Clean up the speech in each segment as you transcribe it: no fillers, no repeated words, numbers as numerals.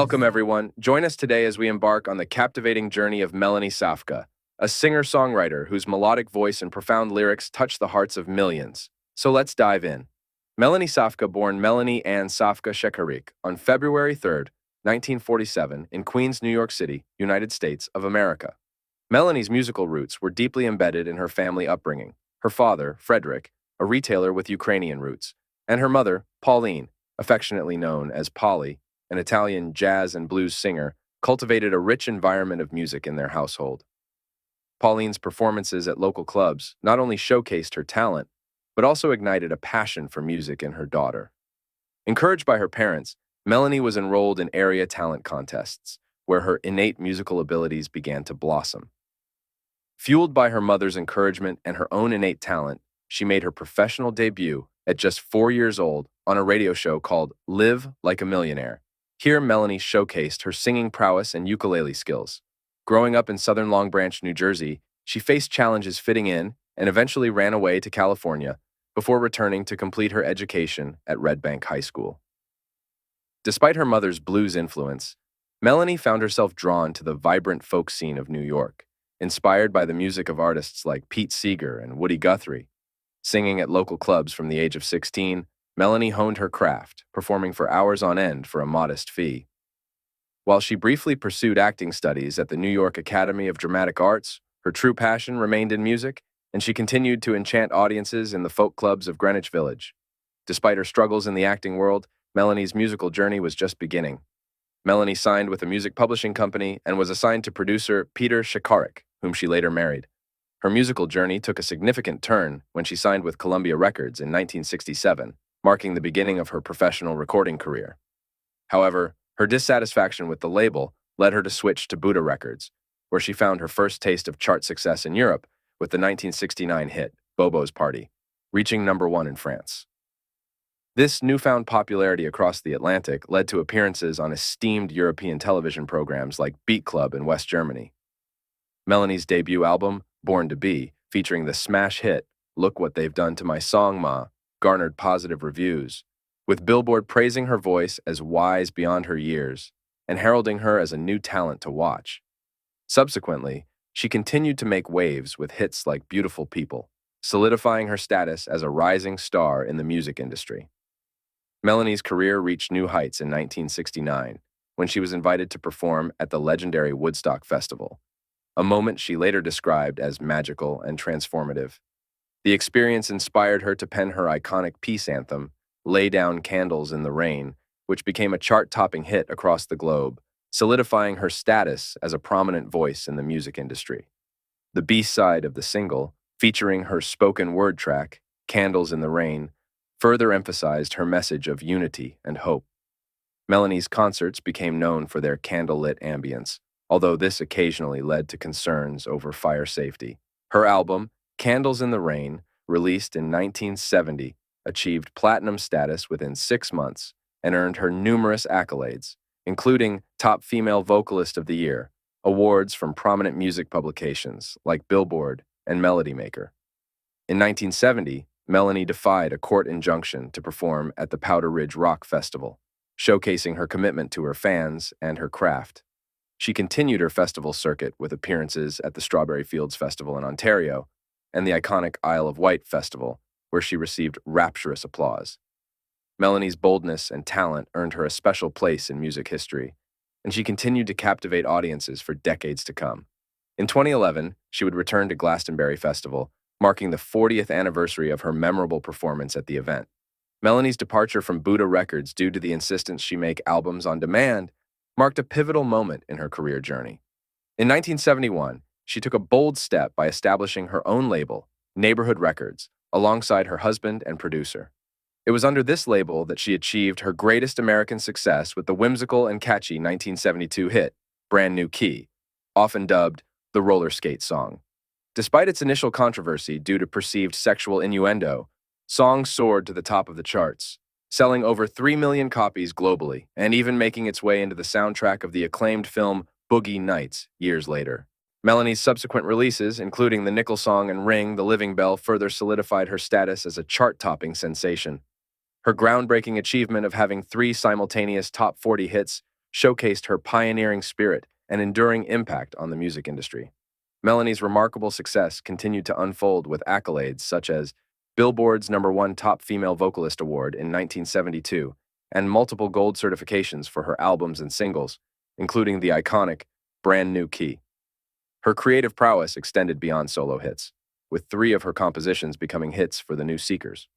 Welcome, everyone. Join us today as we embark on the captivating journey of Melanie Safka, a singer-songwriter whose melodic voice and profound lyrics touch the hearts of millions. So let's dive in. Melanie Safka, born Melanie Ann Safka Shekarik on February 3rd, 1947, in Queens, New York City, United States of America. Melanie's musical roots were deeply embedded in her family upbringing. Her father, Frederick, a retailer with Ukrainian roots, and her mother, Pauline, affectionately known as Polly, an Italian jazz and blues singer, cultivated a rich environment of music in their household. Pauline's performances at local clubs not only showcased her talent, but also ignited a passion for music in her daughter. Encouraged by her parents, Melanie was enrolled in area talent contests, where her innate musical abilities began to blossom. Fueled by her mother's encouragement and her own innate talent, she made her professional debut at just 4 years old on a radio show called Live Like a Millionaire. Here, Melanie showcased her singing prowess and ukulele skills. Growing up in southern Long Branch, New Jersey, she faced challenges fitting in and eventually ran away to California before returning to complete her education at Red Bank High School. Despite her mother's blues influence, Melanie found herself drawn to the vibrant folk scene of New York, inspired by the music of artists like Pete Seeger and Woody Guthrie. Singing at local clubs from the age of 16, Melanie honed her craft, performing for hours on end for a modest fee. While she briefly pursued acting studies at the New York Academy of Dramatic Arts, her true passion remained in music, and she continued to enchant audiences in the folk clubs of Greenwich Village. Despite her struggles in the acting world, Melanie's musical journey was just beginning. Melanie signed with a music publishing company and was assigned to producer Peter Shekarik, whom she later married. Her musical journey took a significant turn when she signed with Columbia Records in 1967, marking the beginning of her professional recording career. However, her dissatisfaction with the label led her to switch to Buddha Records, where she found her first taste of chart success in Europe with the 1969 hit Bobo's Party, reaching #1 in France. This newfound popularity across the Atlantic led to appearances on esteemed European television programs like Beat Club in West Germany. Melanie's debut album, Born to Be, featuring the smash hit Look What They've Done to My Song Ma, garnered positive reviews, with Billboard praising her voice as wise beyond her years and heralding her as a new talent to watch. Subsequently, she continued to make waves with hits like Beautiful People, solidifying her status as a rising star in the music industry. Melanie's career reached new heights in 1969 when she was invited to perform at the legendary Woodstock Festival, a moment she later described as magical and transformative. The experience inspired her to pen her iconic peace anthem, Lay Down Candles in the Rain, which became a chart-topping hit across the globe, solidifying her status as a prominent voice in the music industry. The B-side of the single, featuring her spoken word track, Candles in the Rain, further emphasized her message of unity and hope. Melanie's concerts became known for their candlelit ambience, although this occasionally led to concerns over fire safety. Her album, Candles in the Rain, released in 1970, achieved platinum status within 6 months and earned her numerous accolades, including Top Female Vocalist of the Year, awards from prominent music publications like Billboard and Melody Maker. In 1970, Melanie defied a court injunction to perform at the Powder Ridge Rock Festival, showcasing her commitment to her fans and her craft. She continued her festival circuit with appearances at the Strawberry Fields Festival in Ontario and the iconic Isle of Wight Festival, where she received rapturous applause. Melanie's boldness and talent earned her a special place in music history, and she continued to captivate audiences for decades to come. In 2011, she would return to Glastonbury Festival, marking the 40th anniversary of her memorable performance at the event. Melanie's departure from Buddha Records due to the insistence she make albums on demand marked a pivotal moment in her career journey. In 1971, she took a bold step by establishing her own label, Neighborhood Records, alongside her husband and producer. It was under this label that she achieved her greatest American success with the whimsical and catchy 1972 hit, Brand New Key, often dubbed the roller skate song. Despite its initial controversy due to perceived sexual innuendo, song soared to the top of the charts, selling over 3 million copies globally and even making its way into the soundtrack of the acclaimed film Boogie Nights years later. Melanie's subsequent releases, including the Nickel song and Ring the Living Bell, further solidified her status as a chart-topping sensation. Her groundbreaking achievement of having 3 simultaneous top 40 hits showcased her pioneering spirit and enduring impact on the music industry. Melanie's remarkable success continued to unfold with accolades such as Billboard's #1 Top Female Vocalist Award in 1972 and multiple gold certifications for her albums and singles, including the iconic Brand New Key. Her creative prowess extended beyond solo hits, with 3 of her compositions becoming hits for the New Seekers.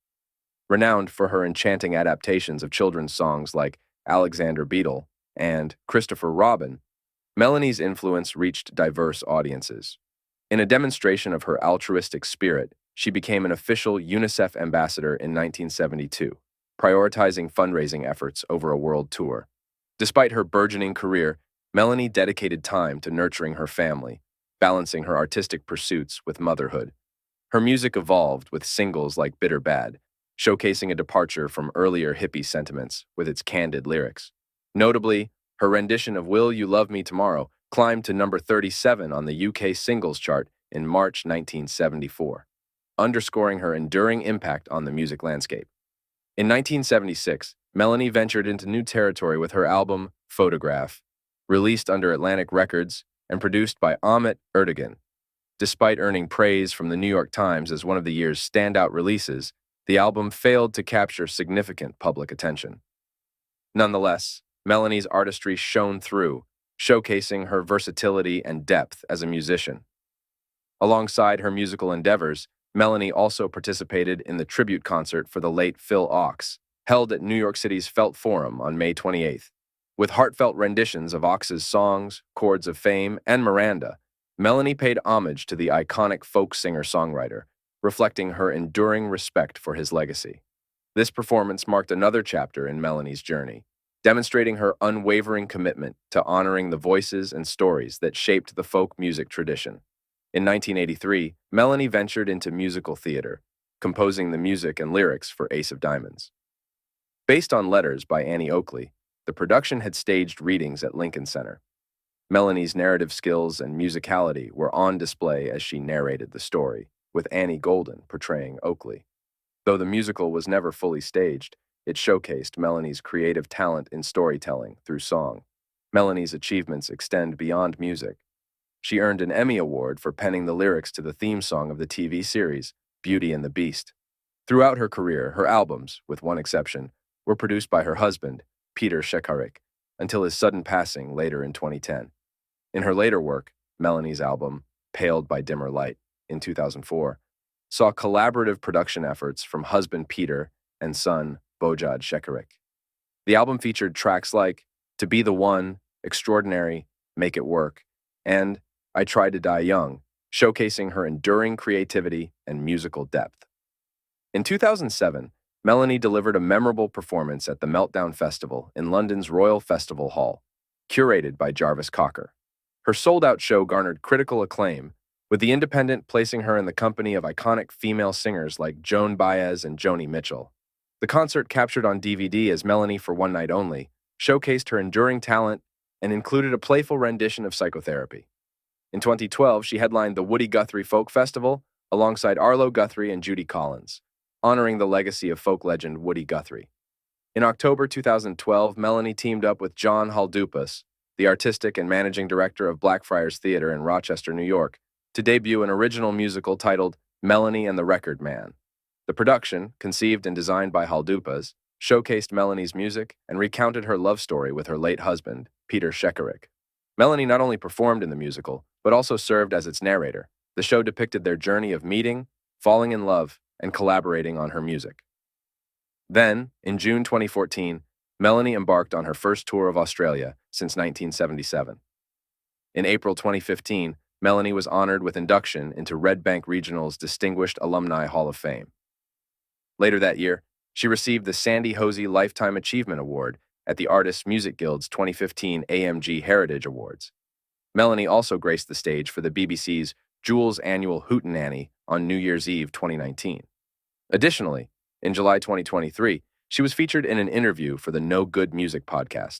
Renowned for her enchanting adaptations of children's songs like Alexander Beetle and Christopher Robin, Melanie's influence reached diverse audiences. In a demonstration of her altruistic spirit, she became an official UNICEF ambassador in 1972, prioritizing fundraising efforts over a world tour. Despite her burgeoning career, Melanie dedicated time to nurturing her family, balancing her artistic pursuits with motherhood. Her music evolved with singles like Bitter Bad, showcasing a departure from earlier hippie sentiments with its candid lyrics. Notably, her rendition of Will You Love Me Tomorrow climbed to number 37 on the UK singles chart in March 1974, underscoring her enduring impact on the music landscape. In 1976, Melanie ventured into new territory with her album, Photograph, released under Atlantic Records and produced by Ahmet Ertegun. Despite earning praise from the New York Times as one of the year's standout releases, the album failed to capture significant public attention. Nonetheless, Melanie's artistry shone through, showcasing her versatility and depth as a musician. Alongside her musical endeavors, Melanie also participated in the tribute concert for the late Phil Ochs, held at New York City's Felt Forum on May 28th. With heartfelt renditions of Ochs's songs, Chords of Fame, and Miranda, Melanie paid homage to the iconic folk singer-songwriter, reflecting her enduring respect for his legacy. This performance marked another chapter in Melanie's journey, demonstrating her unwavering commitment to honoring the voices and stories that shaped the folk music tradition. In 1983, Melanie ventured into musical theater, composing the music and lyrics for Ace of Diamonds. Based on letters by Annie Oakley, the production had staged readings at Lincoln Center. Melanie's narrative skills and musicality were on display as she narrated the story, with Annie Golden portraying Oakley. Though the musical was never fully staged, it showcased Melanie's creative talent in storytelling through song. Melanie's achievements extend beyond music. She earned an Emmy Award for penning the lyrics to the theme song of the TV series, Beauty and the Beast. Throughout her career, her albums, with one exception, were produced by her husband, Peter Shekarik, until his sudden passing later in 2010. In her later work, Melanie's album, Paled by Dimmer Light, in 2004, saw collaborative production efforts from husband Peter and son Bojad Shekarik. The album featured tracks like To Be the One, Extraordinary, Make It Work, and I Try to Die Young, showcasing her enduring creativity and musical depth. In 2007, Melanie delivered a memorable performance at the Meltdown Festival in London's Royal Festival Hall, curated by Jarvis Cocker. Her sold-out show garnered critical acclaim, with The Independent placing her in the company of iconic female singers like Joan Baez and Joni Mitchell. The concert, captured on DVD as Melanie for One Night Only, showcased her enduring talent and included a playful rendition of Psychotherapy. In 2012, she headlined the Woody Guthrie Folk Festival alongside Arlo Guthrie and Judy Collins, honoring the legacy of folk legend Woody Guthrie. In October 2012, Melanie teamed up with John Haldupas, the artistic and managing director of Blackfriars Theater in Rochester, New York, to debut an original musical titled Melanie and the Record Man. The production, conceived and designed by Haldupas, showcased Melanie's music and recounted her love story with her late husband, Peter Shekarik. Melanie not only performed in the musical, but also served as its narrator. The show depicted their journey of meeting, falling in love, and collaborating on her music. Then, in June 2014, Melanie embarked on her first tour of Australia since 1977. In April 2015, Melanie was honored with induction into Red Bank Regional's Distinguished Alumni Hall of Fame. Later that year, she received the Sandy Hosey Lifetime Achievement Award at the Artists Music Guild's 2015 AMG Heritage Awards. Melanie also graced the stage for the BBC's Jules' annual Hootenanny on New Year's Eve 2019. Additionally, in July 2023, she was featured in an interview for the No Good Music podcast.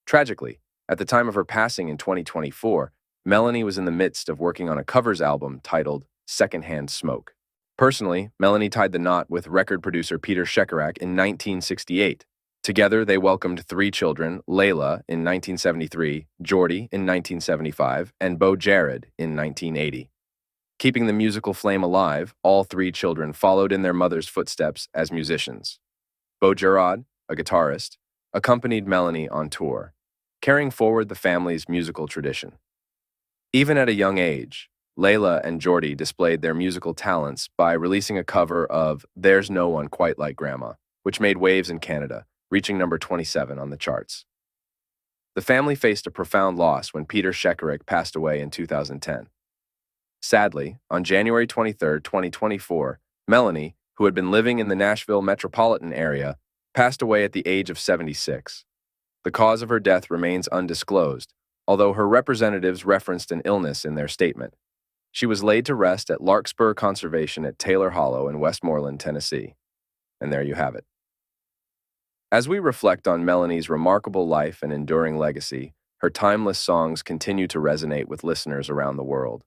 Tragically, at the time of her passing in 2024, Melanie was in the midst of working on a covers album titled Secondhand Smoke. Personally, Melanie tied the knot with record producer Peter Shekarak in 1968 Together, they welcomed three children, Layla in 1973, Jordy in 1975, and Bo Jared in 1980. Keeping the musical flame alive, all three children followed in their mother's footsteps as musicians. Bo Jared, a guitarist, accompanied Melanie on tour, carrying forward the family's musical tradition. Even at a young age, Layla and Jordy displayed their musical talents by releasing a cover of There's No One Quite Like Grandma, which made waves in Canada, reaching number 27 on the charts. The family faced a profound loss when Peter Shekerick passed away in 2010. Sadly, on January 23, 2024, Melanie, who had been living in the Nashville metropolitan area, passed away at the age of 76. The cause of her death remains undisclosed, although her representatives referenced an illness in their statement. She was laid to rest at Larkspur Conservation at Taylor Hollow in Westmoreland, Tennessee. And there you have it. As we reflect on Melanie's remarkable life and enduring legacy, her timeless songs continue to resonate with listeners around the world.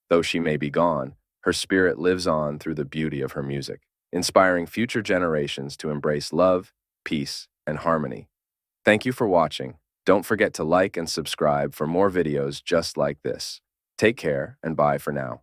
Though she may be gone, her spirit lives on through the beauty of her music, inspiring future generations to embrace love, peace, and harmony. Thank you for watching. Don't forget to like and subscribe for more videos just like this. Take care and bye for now.